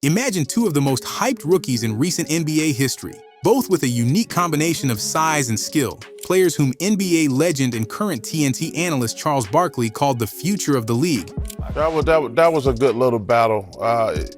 Imagine two of the most hyped rookies in recent NBA history, both with a unique combination of size and skill. Players whom NBA legend and current TNT analyst Charles Barkley called the future of the league. That was a good little battle.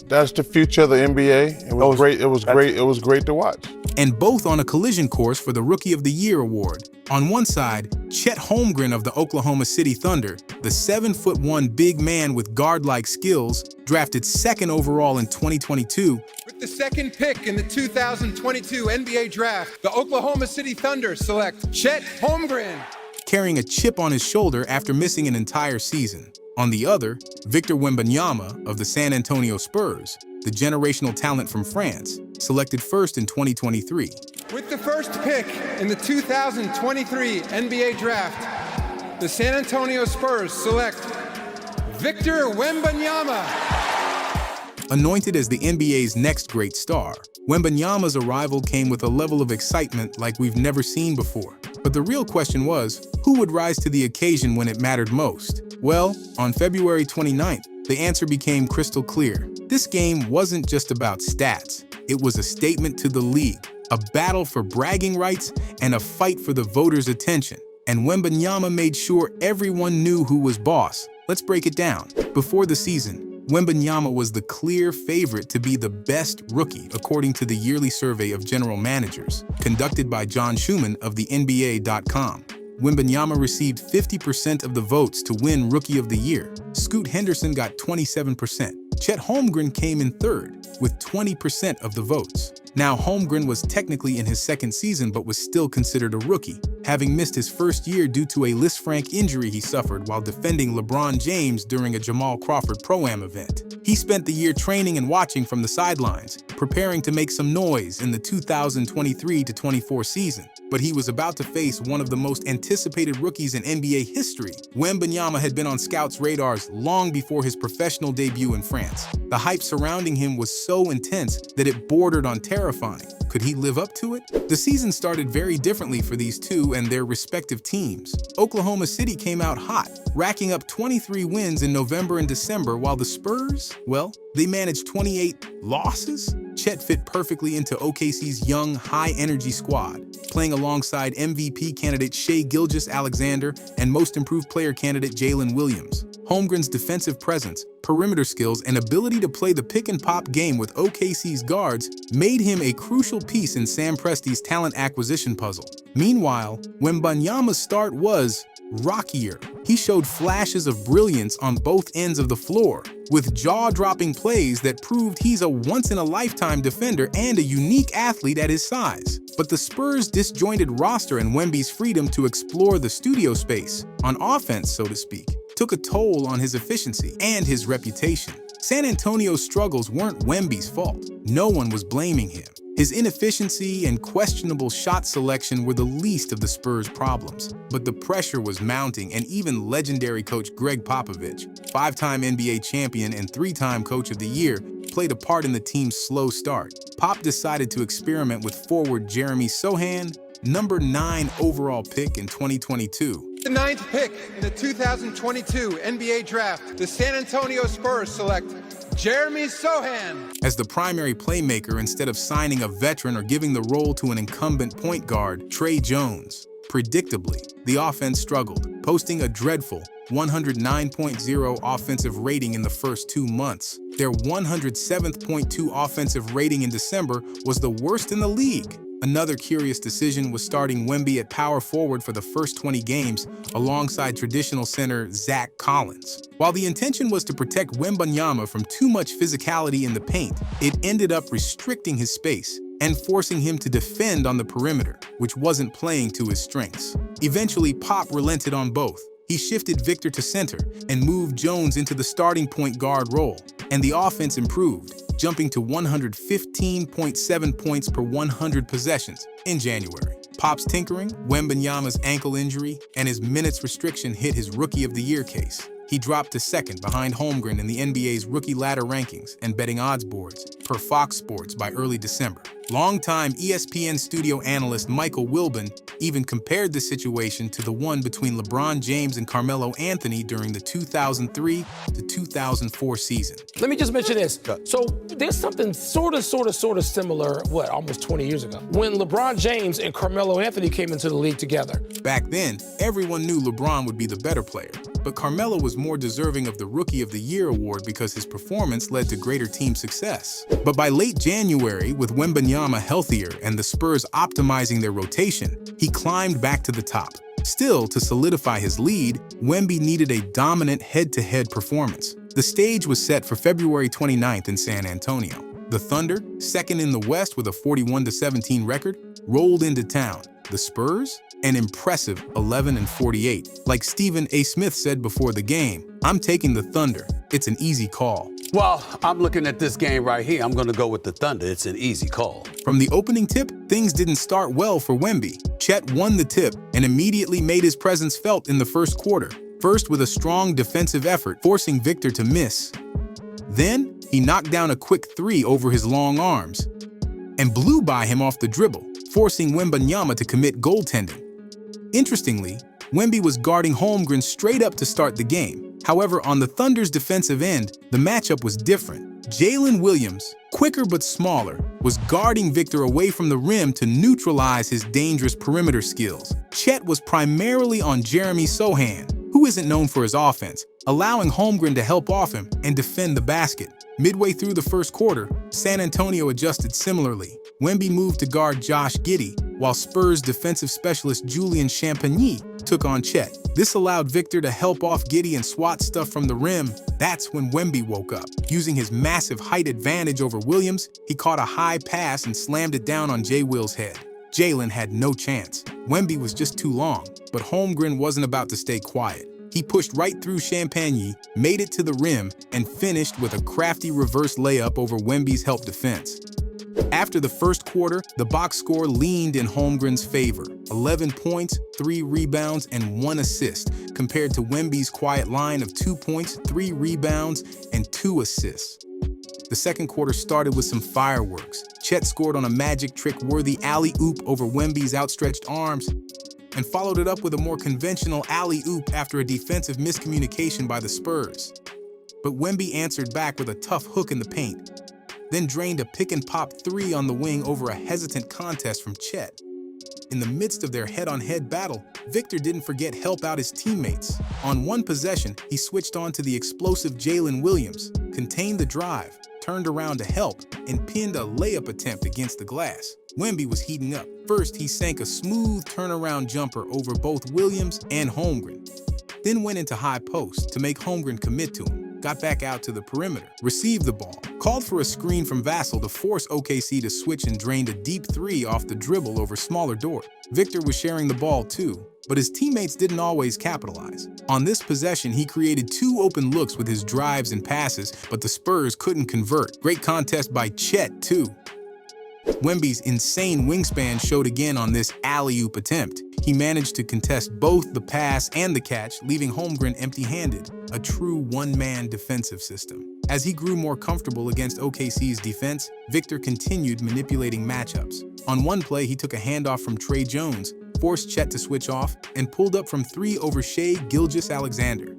That's the future of the NBA. It was great. It was great. It was great to watch. And both on a collision course for the Rookie of the Year award. On one side, Chet Holmgren of the Oklahoma City Thunder, the 7'1" big man with guard-like skills, drafted second overall in 2022. With the second pick in the 2022 NBA Draft, the Oklahoma City Thunder select Chet Holmgren, carrying a chip on his shoulder after missing an entire season. On the other, Victor Wembanyama of the San Antonio Spurs, the generational talent from France, selected first in 2023. With the first pick in the 2023 NBA Draft, the San Antonio Spurs select Victor Wembanyama. Anointed as the NBA's next great star, Wembanyama's arrival came with a level of excitement like we've never seen before. But the real question was, who would rise to the occasion when it mattered most? Well, on February 29th, the answer became crystal clear. This game wasn't just about stats. It was a statement to the league, a battle for bragging rights, and a fight for the voters' attention. And Wembanyama made sure everyone knew who was boss. Let's break it down. Before the season, Wembanyama was the clear favorite to be the best rookie according to the yearly survey of general managers, conducted by John Schumann of the NBA.com. Wembanyama received 50% of the votes to win Rookie of the Year. Scoot Henderson got 27%. Chet Holmgren came in third, with 20% of the votes. Now, Holmgren was technically in his second season but was still considered a rookie, having missed his first year due to a Lisfranc injury he suffered while defending LeBron James during a Jamal Crawford Pro-Am event. He spent the year training and watching from the sidelines, preparing to make some noise in the 2023-24 season. But he was about to face one of the most anticipated rookies in NBA history. Wembanyama had been on scouts' radars long before his professional debut in France. The hype surrounding him was so intense that it bordered on terrifying. Could he live up to it? The season started very differently for these two and their respective teams. Oklahoma City came out hot, racking up 23 wins in November and December, while the Spurs, well, they managed 28 losses. Chet fit perfectly into OKC's young, high-energy squad, playing alongside MVP candidate Shai Gilgeous-Alexander and Most Improved Player candidate Jalen Williams. Holmgren's defensive presence, perimeter skills, and ability to play the pick-and-pop game with OKC's guards made him a crucial piece in Sam Presti's talent acquisition puzzle. Meanwhile, Wembanyama's start was rockier. He showed flashes of brilliance on both ends of the floor, with jaw-dropping plays that proved he's a once-in-a-lifetime defender and a unique athlete at his size. But the Spurs' disjointed roster and Wemby's freedom to explore the studio space, on offense so to speak, took a toll on his efficiency and his reputation. San Antonio's struggles weren't Wemby's fault. No one was blaming him. His inefficiency and questionable shot selection were the least of the Spurs' problems. But the pressure was mounting, and even legendary coach Greg Popovich, five-time NBA champion and three-time Coach of the Year, played a part in the team's slow start. Pop decided to experiment with forward Jeremy Sohan, number 9 overall pick in 2022. The 9th pick in the 2022 NBA Draft, the San Antonio Spurs select Jeremy Sohan as the primary playmaker instead of signing a veteran or giving the role to an incumbent point guard, Trey Jones. Predictably, the offense struggled, posting a dreadful 109.0 offensive rating in the first 2 months. Their 107.2 offensive rating in December was the worst in the league. Another curious decision was starting Wemby at power forward for the first 20 games alongside traditional center Zach Collins. While the intention was to protect Wembanyama from too much physicality in the paint, it ended up restricting his space and forcing him to defend on the perimeter, which wasn't playing to his strengths. Eventually, Pop relented on both. He shifted Victor to center and moved Jones into the starting point guard role, and the offense improved, jumping to 115.7 points per 100 possessions in January. Pop's tinkering, Wembanyama's ankle injury, and his minutes restriction hit his Rookie of the Year case. He dropped to second behind Holmgren in the NBA's rookie ladder rankings and betting odds boards per Fox Sports by early December. Longtime ESPN studio analyst Michael Wilbon even compared the situation to the one between LeBron James and Carmelo Anthony during the 2003 to 2004 season. Let me just mention this. So there's something sort of similar, almost 20 years ago, when LeBron James and Carmelo Anthony came into the league together. Back then, everyone knew LeBron would be the better player, but Carmelo was more deserving of the Rookie of the Year award because his performance led to greater team success. But by late January, with Wembanyama healthier and the Spurs optimizing their rotation, he climbed back to the top. Still, to solidify his lead, Wemby needed a dominant head-to-head performance. The stage was set for February 29th in San Antonio. The Thunder, second in the West with a 41-17 record, rolled into town. The Spurs, an impressive 11-48. Like Stephen A. Smith said before the game, "I'm taking the Thunder. It's an easy call." Well, I'm looking at this game right here. I'm going to go with the Thunder. It's an easy call. From the opening tip, things didn't start well for Wemby. Chet won the tip and immediately made his presence felt in the first quarter. First with a strong defensive effort, forcing Victor to miss. Then, he knocked down a quick three over his long arms and blew by him off the dribble, forcing Wembanyama to commit goaltending. Interestingly, Wemby was guarding Holmgren straight up to start the game. However, on the Thunder's defensive end, the matchup was different. Jalen Williams, quicker but smaller, was guarding Victor away from the rim to neutralize his dangerous perimeter skills. Chet was primarily on Jeremy Sohan, who isn't known for his offense, allowing Holmgren to help off him and defend the basket. Midway through the first quarter, San Antonio adjusted similarly. Wemby moved to guard Josh Giddey, while Spurs defensive specialist Julian Champagny took on Chet. This allowed Victor to help off Giddey and swat stuff from the rim. That's when Wemby woke up. Using his massive height advantage over Williams, he caught a high pass and slammed it down on J. Will's head. Jalen had no chance. Wemby was just too long, but Holmgren wasn't about to stay quiet. He pushed right through Champagny, made it to the rim, and finished with a crafty reverse layup over Wemby's help defense. After the first quarter, the box score leaned in Holmgren's favor. 11 points, 3 rebounds, and 1 assist, compared to Wemby's quiet line of 2 points, 3 rebounds, and 2 assists. The second quarter started with some fireworks. Chet scored on a magic trick-worthy alley-oop over Wemby's outstretched arms, and followed it up with a more conventional alley-oop after a defensive miscommunication by the Spurs. But Wemby answered back with a tough hook in the paint, then drained a pick-and-pop three on the wing over a hesitant contest from Chet. In the midst of their head-on-head battle, Victor didn't forget help out his teammates. On one possession, he switched on to the explosive Jalen Williams, contained the drive, turned around to help, and pinned a layup attempt against the glass. Wemby was heating up. First, he sank a smooth turnaround jumper over both Williams and Holmgren, then went into high post to make Holmgren commit to him. Got back out to the perimeter, received the ball, called for a screen from Vassell to force OKC to switch and drained a deep three off the dribble over smaller Dort. Victor was sharing the ball too, but his teammates didn't always capitalize. On this possession, he created 2 open looks with his drives and passes, but the Spurs couldn't convert. Great contest by Chet too. Wemby's insane wingspan showed again on this alley-oop attempt. He managed to contest both the pass and the catch, leaving Holmgren empty-handed, a true one-man defensive system. As he grew more comfortable against OKC's defense, Victor continued manipulating matchups. On one play, he took a handoff from Tre Jones, forced Chet to switch off, and pulled up from 3 over Shai Gilgeous-Alexander.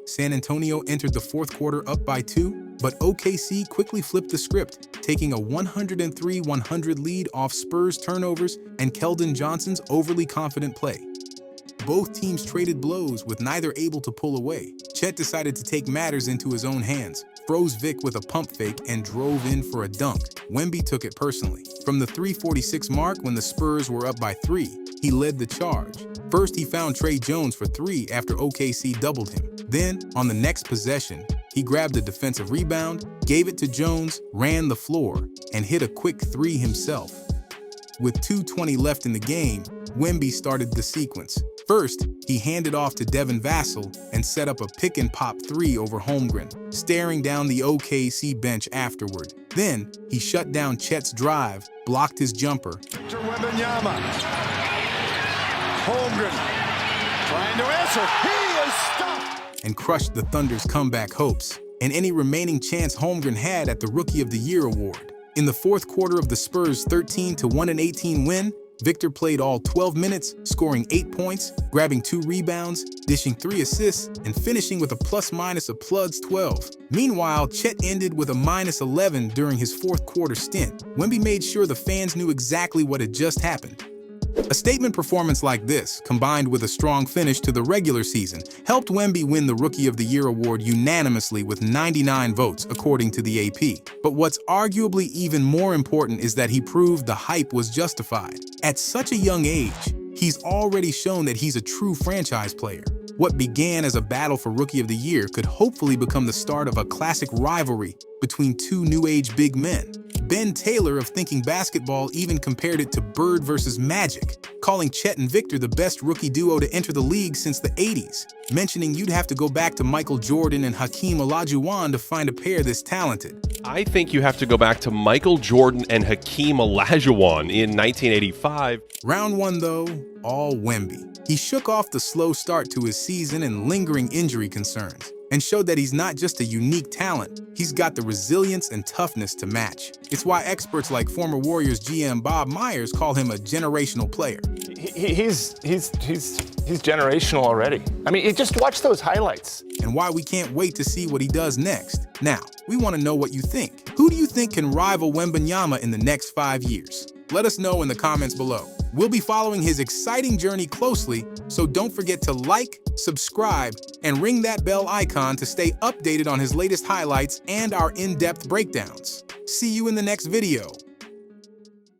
San Antonio entered the fourth quarter up by 2, but OKC quickly flipped the script, taking a 103-100 lead off Spurs turnovers and Keldon Johnson's overly confident play. Both teams traded blows, with neither able to pull away. Chet decided to take matters into his own hands, froze Vic with a pump fake, and drove in for a dunk. Wemby took it personally. From the 3:46 mark, when the Spurs were up by 3, he led the charge. First, he found Tre Jones for 3 after OKC doubled him. Then, on the next possession, he grabbed a defensive rebound, gave it to Jones, ran the floor, and hit a quick 3 himself. With 2:20 left in the game, Wemby started the sequence. First, he handed off to Devin Vassell and set up a pick-and-pop 3 over Holmgren, staring down the OKC bench afterward. Then, he shut down Chet's drive, blocked his jumper. To Wembanyama. Holmgren trying to answer. He is stopped. And crushed the Thunder's comeback hopes and any remaining chance Holmgren had at the Rookie of the Year award. In the fourth quarter of the Spurs' 13-1-18 win, Victor played all 12 minutes, scoring 8 points, grabbing 2 rebounds, dishing 3 assists, and finishing with a plus-minus of +12. Meanwhile, Chet ended with a -11 during his fourth quarter stint. Wemby made sure the fans knew exactly what had just happened. A statement performance like this, combined with a strong finish to the regular season, helped Wemby win the Rookie of the Year award unanimously with 99 votes, according to the AP. But what's arguably even more important is that he proved the hype was justified. At such a young age, he's already shown that he's a true franchise player. What began as a battle for Rookie of the Year could hopefully become the start of a classic rivalry between two new-age big men. Ben Taylor of Thinking Basketball even compared it to Bird versus Magic, calling Chet and Victor the best rookie duo to enter the league since the 80s, mentioning you'd have to go back to Michael Jordan and Hakeem Olajuwon to find a pair this talented. I think you have to go back to Michael Jordan and Hakeem Olajuwon in 1985. Round 1, though, all Wemby. He shook off the slow start to his season and lingering injury concerns, and showed that he's not just a unique talent, he's got the resilience and toughness to match. It's why experts like former Warriors GM Bob Myers call him a generational player. He's generational already. I mean, just watch those highlights. And why we can't wait to see what he does next. Now, we want to know what you think. Who do you think can rival Wembanyama in the next 5 years? Let us know in the comments below. We'll be following his exciting journey closely, so don't forget to like, subscribe, and ring that bell icon to stay updated on his latest highlights and our in-depth breakdowns. See you in the next video.